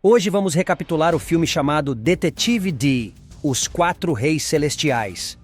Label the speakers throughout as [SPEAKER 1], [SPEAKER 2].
[SPEAKER 1] Hoje vamos recapitular o filme chamado Detetive D, Os Quatro Reis Celestiais.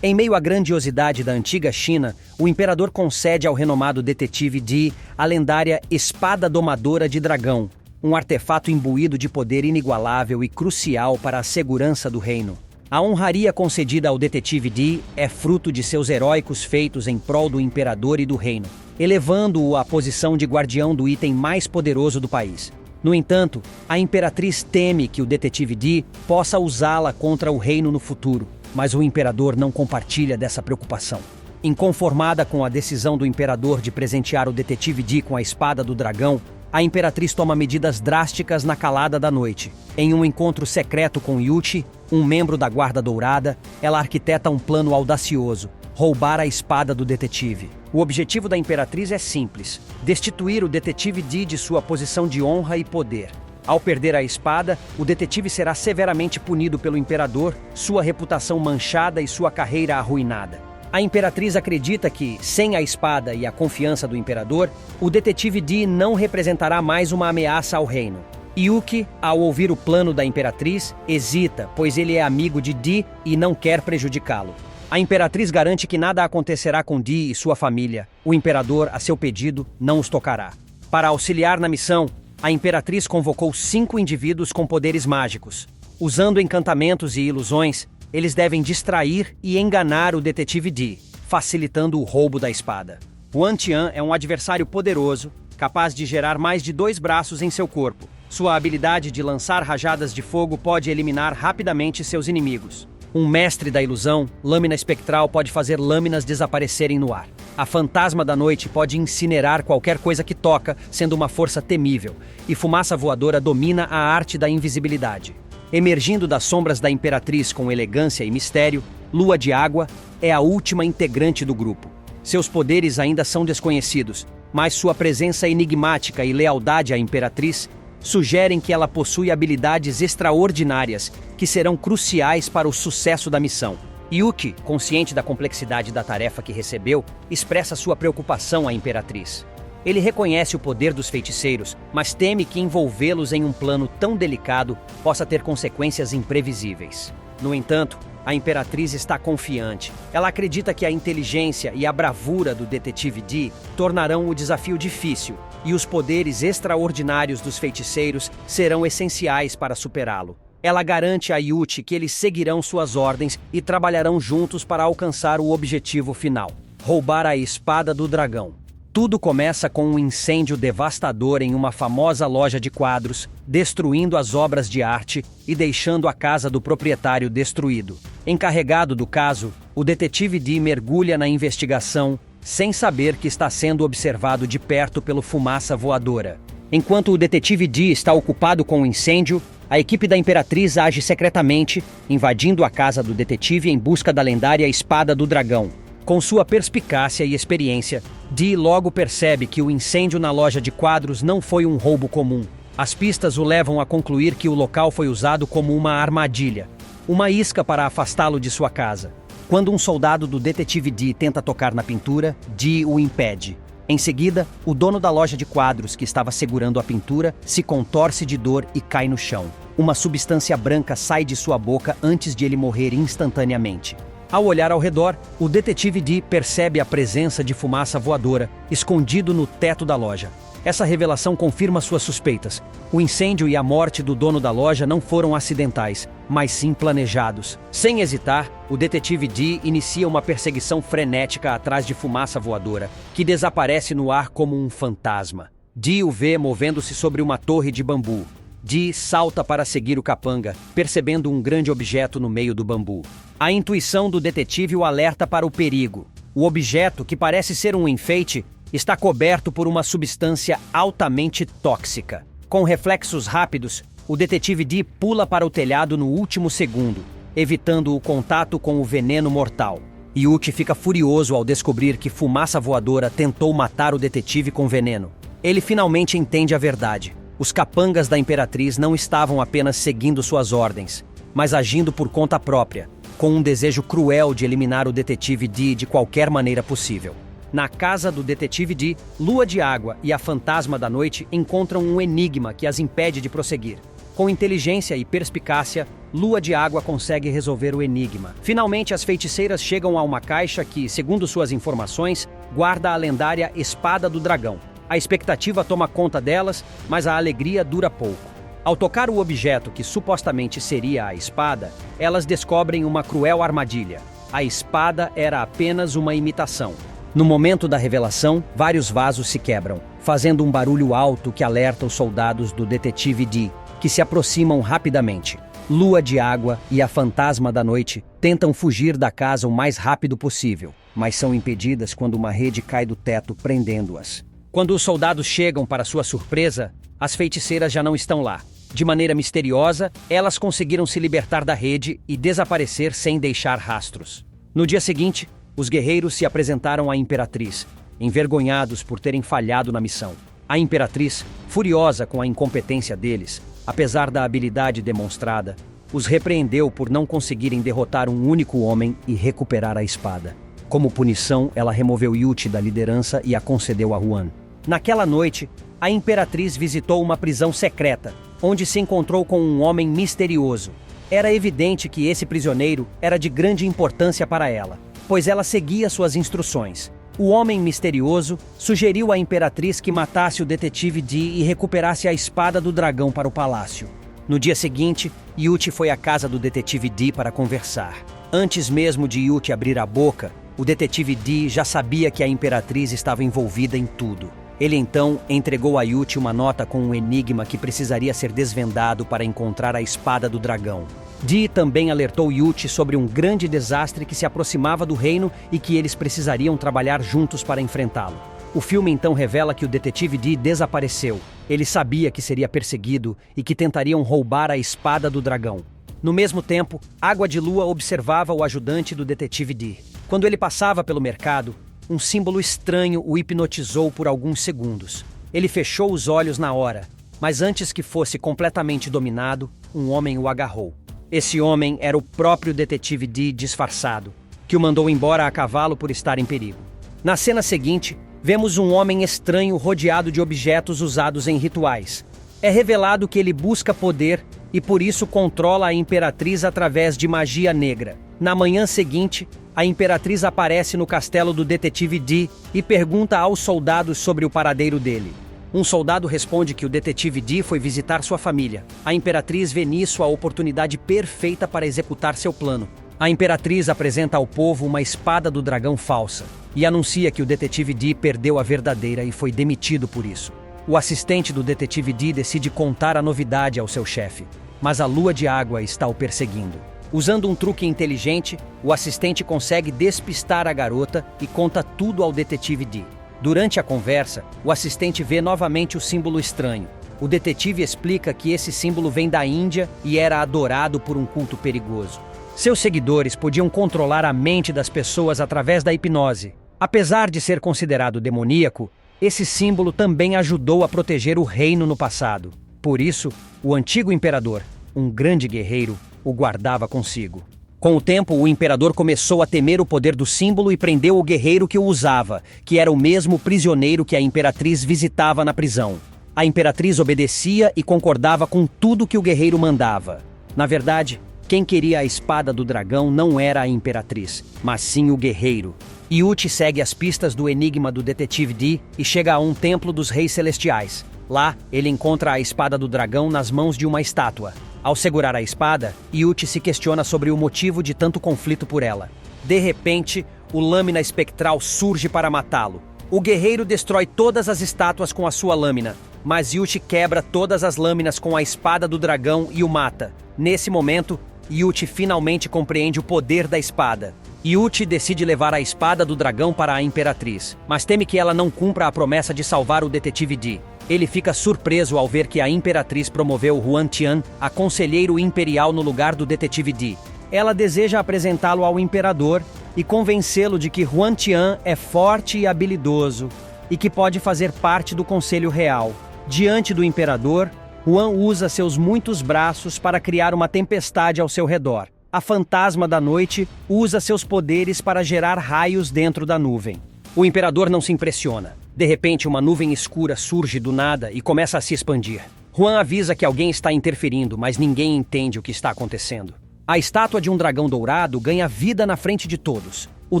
[SPEAKER 1] Em meio à grandiosidade da antiga China, o imperador concede ao renomado detetive D a lendária Espada Domadora de Dragão, um artefato imbuído de poder inigualável e crucial para a segurança do reino. A honraria concedida ao detetive D é fruto de seus heróicos feitos em prol do imperador e do reino, elevando-o à posição de guardião do item mais poderoso do país. No entanto, a imperatriz teme que o detetive D possa usá-la contra o reino no futuro, mas o imperador não compartilha dessa preocupação. Inconformada com a decisão do imperador de presentear o detetive D com a espada do dragão, a imperatriz toma medidas drásticas na calada da noite. Em um encontro secreto com Yuchi, um membro da Guarda Dourada, ela arquiteta um plano audacioso: roubar a espada do detetive. O objetivo da imperatriz é simples: destituir o detetive D de sua posição de honra e poder. Ao perder a espada, o detetive será severamente punido pelo imperador, sua reputação manchada e sua carreira arruinada. A imperatriz acredita que, sem a espada e a confiança do imperador, o detetive D não representará mais uma ameaça ao reino. Yuki, ao ouvir o plano da imperatriz, hesita, pois ele é amigo de D e não quer prejudicá-lo. A imperatriz garante que nada acontecerá com D e sua família. O imperador, a seu pedido, não os tocará. Para auxiliar na missão, a imperatriz convocou 5 indivíduos com poderes mágicos. Usando encantamentos e ilusões, eles devem distrair e enganar o detetive D, facilitando o roubo da espada. Wan Tian é um adversário poderoso, capaz de gerar mais de 2 braços em seu corpo. Sua habilidade de lançar rajadas de fogo pode eliminar rapidamente seus inimigos. Um mestre da ilusão, Lâmina Espectral pode fazer lâminas desaparecerem no ar. A Fantasma da Noite pode incinerar qualquer coisa que toca, sendo uma força temível. E Fumaça Voadora domina a arte da invisibilidade. Emergindo das sombras da Imperatriz com elegância e mistério, Lua de Água é a última integrante do grupo. Seus poderes ainda são desconhecidos, mas sua presença enigmática e lealdade à Imperatriz sugerem que ela possui habilidades extraordinárias que serão cruciais para o sucesso da missão. Yuki, consciente da complexidade da tarefa que recebeu, expressa sua preocupação à Imperatriz. Ele reconhece o poder dos feiticeiros, mas teme que envolvê-los em um plano tão delicado possa ter consequências imprevisíveis. No entanto, a Imperatriz está confiante. Ela acredita que a inteligência e a bravura do detetive D tornarão o desafio difícil, e os poderes extraordinários dos feiticeiros serão essenciais para superá-lo. Ela garante a Yuchi que eles seguirão suas ordens e trabalharão juntos para alcançar o objetivo final: roubar a espada do dragão. Tudo começa com um incêndio devastador em uma famosa loja de quadros, destruindo as obras de arte e deixando a casa do proprietário destruído. Encarregado do caso, o detetive D mergulha na investigação, sem saber que está sendo observado de perto pelo Fumaça Voadora. Enquanto o detetive D está ocupado com o incêndio, a equipe da Imperatriz age secretamente, invadindo a casa do detetive em busca da lendária Espada do Dragão. Com sua perspicácia e experiência, D logo percebe que o incêndio na loja de quadros não foi um roubo comum. As pistas o levam a concluir que o local foi usado como uma armadilha, uma isca para afastá-lo de sua casa. Quando um soldado do detetive D tenta tocar na pintura, D o impede. Em seguida, o dono da loja de quadros que estava segurando a pintura se contorce de dor e cai no chão. Uma substância branca sai de sua boca antes de ele morrer instantaneamente. Ao olhar ao redor, o detetive D percebe a presença de Fumaça Voadora, escondido no teto da loja. Essa revelação confirma suas suspeitas. O incêndio e a morte do dono da loja não foram acidentais, mas sim planejados. Sem hesitar, o detetive D inicia uma perseguição frenética atrás de Fumaça Voadora, que desaparece no ar como um fantasma. D o vê movendo-se sobre uma torre de bambu. D salta para seguir o capanga, percebendo um grande objeto no meio do bambu. A intuição do detetive o alerta para o perigo. O objeto, que parece ser um enfeite, está coberto por uma substância altamente tóxica. Com reflexos rápidos, o detetive D pula para o telhado no último segundo, evitando o contato com o veneno mortal. Yuki fica furioso ao descobrir que Fumaça Voadora tentou matar o detetive com veneno. Ele finalmente entende a verdade. Os capangas da Imperatriz não estavam apenas seguindo suas ordens, mas agindo por conta própria, com um desejo cruel de eliminar o detetive D de qualquer maneira possível. Na casa do detetive Dee, Lua de Água e a Fantasma da Noite encontram um enigma que as impede de prosseguir. Com inteligência e perspicácia, Lua de Água consegue resolver o enigma. Finalmente, as feiticeiras chegam a uma caixa que, segundo suas informações, guarda a lendária Espada do Dragão. A expectativa toma conta delas, mas a alegria dura pouco. Ao tocar o objeto que supostamente seria a espada, elas descobrem uma cruel armadilha. A espada era apenas uma imitação. No momento da revelação, vários vasos se quebram, fazendo um barulho alto que alerta os soldados do detetive Dee, que se aproximam rapidamente. Lua de Água e a Fantasma da Noite tentam fugir da casa o mais rápido possível, mas são impedidas quando uma rede cai do teto, prendendo-as. Quando os soldados chegam para sua surpresa, as feiticeiras já não estão lá. De maneira misteriosa, elas conseguiram se libertar da rede e desaparecer sem deixar rastros. No dia seguinte, os guerreiros se apresentaram à Imperatriz, envergonhados por terem falhado na missão. A Imperatriz, furiosa com a incompetência deles, apesar da habilidade demonstrada, os repreendeu por não conseguirem derrotar um único homem e recuperar a espada. Como punição, ela removeu Yuchi da liderança e a concedeu a Huan. Naquela noite, a Imperatriz visitou uma prisão secreta, onde se encontrou com um homem misterioso. Era evidente que esse prisioneiro era de grande importância para ela, pois ela seguia suas instruções. O homem misterioso sugeriu à Imperatriz que matasse o detetive Dee e recuperasse a espada do dragão para o palácio. No dia seguinte, Yuchi foi à casa do detetive Dee para conversar. Antes mesmo de Yuchi abrir a boca, o detetive Dee já sabia que a Imperatriz estava envolvida em tudo. Ele então entregou a Yuchi uma nota com um enigma que precisaria ser desvendado para encontrar a espada do dragão. Dee também alertou Yuchi sobre um grande desastre que se aproximava do reino e que eles precisariam trabalhar juntos para enfrentá-lo. O filme então revela que o detetive Dee desapareceu. Ele sabia que seria perseguido e que tentariam roubar a espada do dragão. No mesmo tempo, Água de Lua observava o ajudante do detetive Dee. Quando ele passava pelo mercado, um símbolo estranho o hipnotizou por alguns segundos. Ele fechou os olhos na hora, mas antes que fosse completamente dominado, um homem o agarrou. Esse homem era o próprio detetive Dee disfarçado, que o mandou embora a cavalo por estar em perigo. Na cena seguinte, vemos um homem estranho rodeado de objetos usados em rituais. É revelado que ele busca poder e por isso controla a Imperatriz através de magia negra. Na manhã seguinte, a Imperatriz aparece no castelo do detetive Dee e pergunta aos soldados sobre o paradeiro dele. Um soldado responde que o detetive Dee foi visitar sua família. A Imperatriz vê nisso a oportunidade perfeita para executar seu plano. A Imperatriz apresenta ao povo uma espada do dragão falsa e anuncia que o detetive Dee perdeu a verdadeira e foi demitido por isso. O assistente do detetive Dee decide contar a novidade ao seu chefe, mas a Lua de Água está o perseguindo. Usando um truque inteligente, o assistente consegue despistar a garota e conta tudo ao detetive Dee. Durante a conversa, o assistente vê novamente o símbolo estranho. O detetive explica que esse símbolo vem da Índia e era adorado por um culto perigoso. Seus seguidores podiam controlar a mente das pessoas através da hipnose. Apesar de ser considerado demoníaco, esse símbolo também ajudou a proteger o reino no passado. Por isso, o antigo imperador, um grande guerreiro, o guardava consigo. Com o tempo, o imperador começou a temer o poder do símbolo e prendeu o guerreiro que o usava, que era o mesmo prisioneiro que a Imperatriz visitava na prisão. A Imperatriz obedecia e concordava com tudo que o guerreiro mandava. Na verdade, quem queria a espada do dragão não era a Imperatriz, mas sim o guerreiro. Yuchi segue as pistas do enigma do detetive Dee e chega a um templo dos reis celestiais. Lá, ele encontra a espada do dragão nas mãos de uma estátua. Ao segurar a espada, Yuchi se questiona sobre o motivo de tanto conflito por ela. De repente, o lâmina espectral surge para matá-lo. O guerreiro destrói todas as estátuas com a sua lâmina, mas Yuchi quebra todas as lâminas com a espada do dragão e o mata. Nesse momento, Yuchi finalmente compreende o poder da espada. Yuchi decide levar a espada do dragão para a Imperatriz, mas teme que ela não cumpra a promessa de salvar o detetive Dee. Ele fica surpreso ao ver que a Imperatriz promoveu Huan Tian a conselheiro imperial no lugar do detetive Dee. Ela deseja apresentá-lo ao imperador e convencê-lo de que Huan Tian é forte e habilidoso e que pode fazer parte do conselho real. Diante do imperador, Huan usa seus muitos braços para criar uma tempestade ao seu redor. A Fantasma da Noite usa seus poderes para gerar raios dentro da nuvem. O imperador não se impressiona. De repente, uma nuvem escura surge do nada e começa a se expandir. Juan avisa que alguém está interferindo, mas ninguém entende o que está acontecendo. A estátua de um dragão dourado ganha vida na frente de todos. O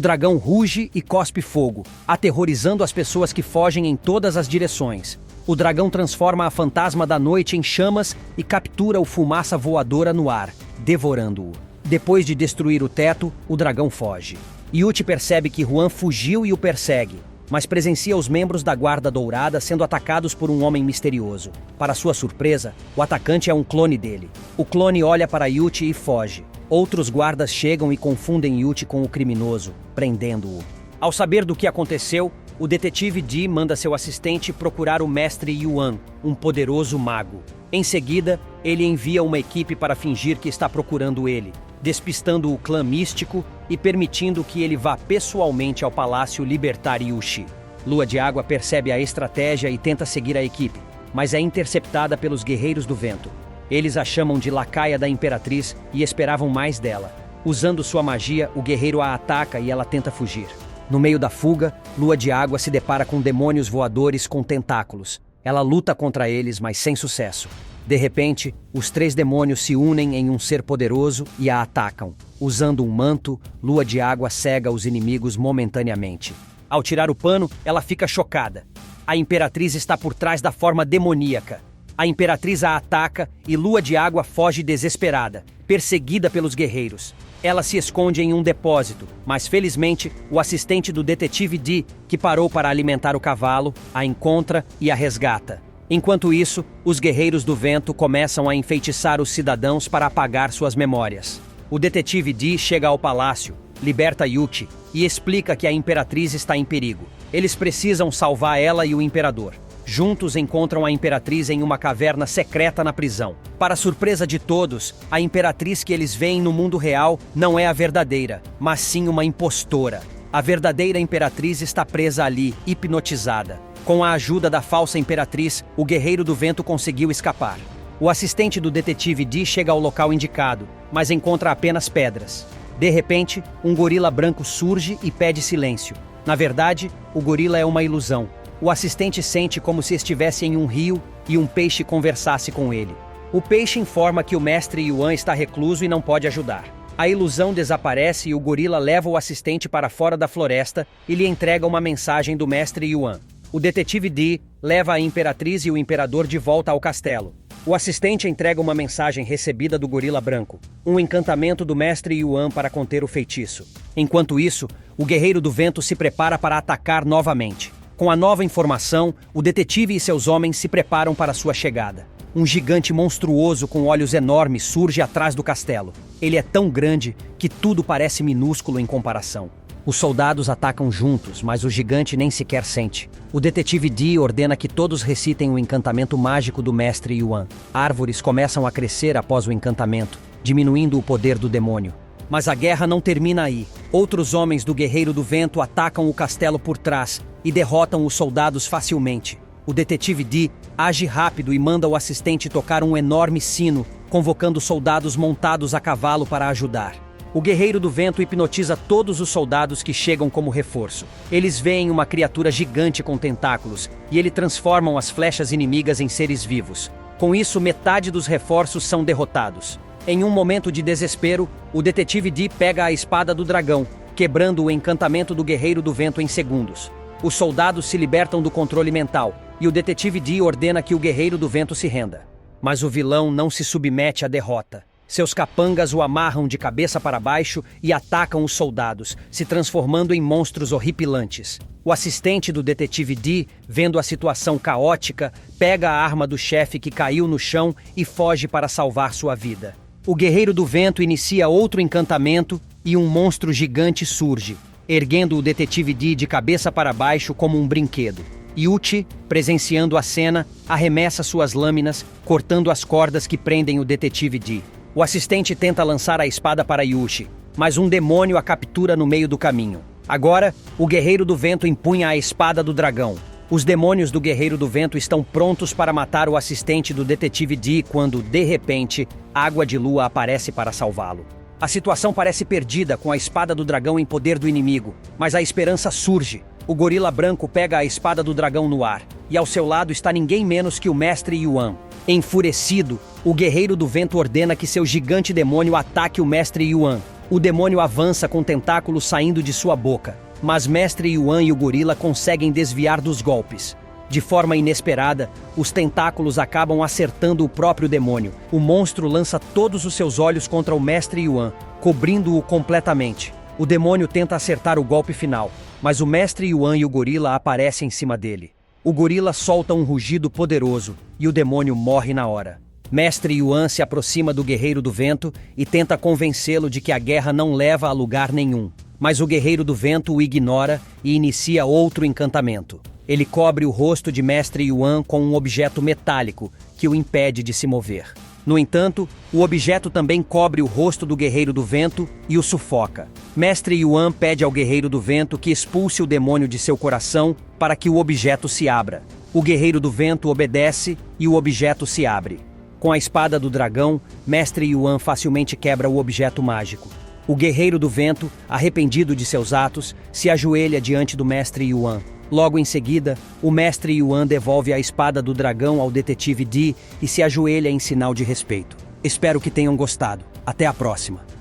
[SPEAKER 1] dragão ruge e cospe fogo, aterrorizando as pessoas que fogem em todas as direções. O dragão transforma a fantasma da noite em chamas e captura o fumaça voadora no ar, devorando-o. Depois de destruir o teto, o dragão foge. Yuchi percebe que Juan fugiu e o persegue, mas presencia os membros da Guarda Dourada sendo atacados por um homem misterioso. Para sua surpresa, o atacante é um clone dele. O clone olha para Yuchi e foge. Outros guardas chegam e confundem Yuchi com o criminoso, prendendo-o. Ao saber do que aconteceu, o detetive Di manda seu assistente procurar o mestre Yuan, um poderoso mago. Em seguida, ele envia uma equipe para fingir que está procurando ele, despistando o clã místico e permitindo que ele vá pessoalmente ao palácio libertar Yuchi. Lua de Água percebe a estratégia e tenta seguir a equipe, mas é interceptada pelos Guerreiros do Vento. Eles a chamam de lacaia da Imperatriz e esperavam mais dela. Usando sua magia, o guerreiro a ataca e ela tenta fugir. No meio da fuga, Lua de Água se depara com demônios voadores com tentáculos. Ela luta contra eles, mas sem sucesso. De repente, os 3 demônios se unem em um ser poderoso e a atacam. Usando um manto, Lua de Água cega os inimigos momentaneamente. Ao tirar o pano, ela fica chocada. A Imperatriz está por trás da forma demoníaca. A Imperatriz a ataca e Lua de Água foge desesperada, perseguida pelos guerreiros. Ela se esconde em um depósito, mas felizmente o assistente do detetive Di, que parou para alimentar o cavalo, a encontra e a resgata. Enquanto isso, os Guerreiros do Vento começam a enfeitiçar os cidadãos para apagar suas memórias. O detetive Di chega ao palácio, liberta Yuchi e explica que a Imperatriz está em perigo. Eles precisam salvar ela e o imperador. Juntos encontram a Imperatriz em uma caverna secreta na prisão. Para surpresa de todos, a Imperatriz que eles veem no mundo real não é a verdadeira, mas sim uma impostora. A verdadeira Imperatriz está presa ali, hipnotizada. Com a ajuda da falsa Imperatriz, o Guerreiro do Vento conseguiu escapar. O assistente do detetive Di chega ao local indicado, mas encontra apenas pedras. De repente, um gorila branco surge e pede silêncio. Na verdade, o gorila é uma ilusão. O assistente sente como se estivesse em um rio e um peixe conversasse com ele. O peixe informa que o mestre Yuan está recluso e não pode ajudar. A ilusão desaparece e o gorila leva o assistente para fora da floresta e lhe entrega uma mensagem do mestre Yuan. O detetive Di leva a Imperatriz e o imperador de volta ao castelo. O assistente entrega uma mensagem recebida do gorila branco, um encantamento do mestre Yuan para conter o feitiço. Enquanto isso, o Guerreiro do Vento se prepara para atacar novamente. Com a nova informação, o detetive e seus homens se preparam para sua chegada. Um gigante monstruoso com olhos enormes surge atrás do castelo. Ele é tão grande que tudo parece minúsculo em comparação. Os soldados atacam juntos, mas o gigante nem sequer sente. O detetive Di ordena que todos recitem o encantamento mágico do mestre Yuan. Árvores começam a crescer após o encantamento, diminuindo o poder do demônio. Mas a guerra não termina aí. Outros homens do Guerreiro do Vento atacam o castelo por trás e derrotam os soldados facilmente. O detetive Di age rápido e manda o assistente tocar um enorme sino, convocando soldados montados a cavalo para ajudar. O Guerreiro do Vento hipnotiza todos os soldados que chegam como reforço. Eles veem uma criatura gigante com tentáculos e ele transformam as flechas inimigas em seres vivos. Com isso, metade dos reforços são derrotados. Em um momento de desespero, o detetive Di pega a espada do dragão, quebrando o encantamento do Guerreiro do Vento em segundos. Os soldados se libertam do controle mental e o detetive Di ordena que o Guerreiro do Vento se renda. Mas o vilão não se submete à derrota. Seus capangas o amarram de cabeça para baixo e atacam os soldados, se transformando em monstros horripilantes. O assistente do detetive Di, vendo a situação caótica, pega a arma do chefe que caiu no chão e foge para salvar sua vida. O Guerreiro do Vento inicia outro encantamento e um monstro gigante surge, erguendo o detetive Di de cabeça para baixo como um brinquedo. Yuchi, presenciando a cena, arremessa suas lâminas, cortando as cordas que prendem o detetive Di. O assistente tenta lançar a espada para Yuchi, mas um demônio a captura no meio do caminho. Agora, o Guerreiro do Vento empunha a espada do dragão. Os demônios do Guerreiro do Vento estão prontos para matar o assistente do detetive Di quando, de repente, Água de Lua aparece para salvá-lo. A situação parece perdida com a espada do dragão em poder do inimigo, mas a esperança surge. O gorila branco pega a espada do dragão no ar, e ao seu lado está ninguém menos que o mestre Yuan. Enfurecido, o guerreiro do vento ordena que seu gigante demônio ataque o mestre Yuan. O demônio avança com tentáculos saindo de sua boca, mas mestre Yuan e o gorila conseguem desviar dos golpes. De forma inesperada, os tentáculos acabam acertando o próprio demônio. O monstro lança todos os seus olhos contra o mestre Yuan, cobrindo-o completamente. O demônio tenta acertar o golpe final, mas o mestre Yuan e o gorila aparecem em cima dele. O gorila solta um rugido poderoso e o demônio morre na hora. Mestre Yuan se aproxima do guerreiro do vento e tenta convencê-lo de que a guerra não leva a lugar nenhum. Mas o guerreiro do vento o ignora e inicia outro encantamento. Ele cobre o rosto de mestre Yuan com um objeto metálico que o impede de se mover. No entanto, o objeto também cobre o rosto do guerreiro do vento e o sufoca. Mestre Yuan pede ao guerreiro do vento que expulse o demônio de seu coração para que o objeto se abra. O guerreiro do vento obedece e o objeto se abre. Com a espada do dragão, mestre Yuan facilmente quebra o objeto mágico. O guerreiro do vento, arrependido de seus atos, se ajoelha diante do mestre Yuan. Logo em seguida, o mestre Yuan devolve a espada do dragão ao detetive Di e se ajoelha em sinal de respeito. Espero que tenham gostado. Até a próxima!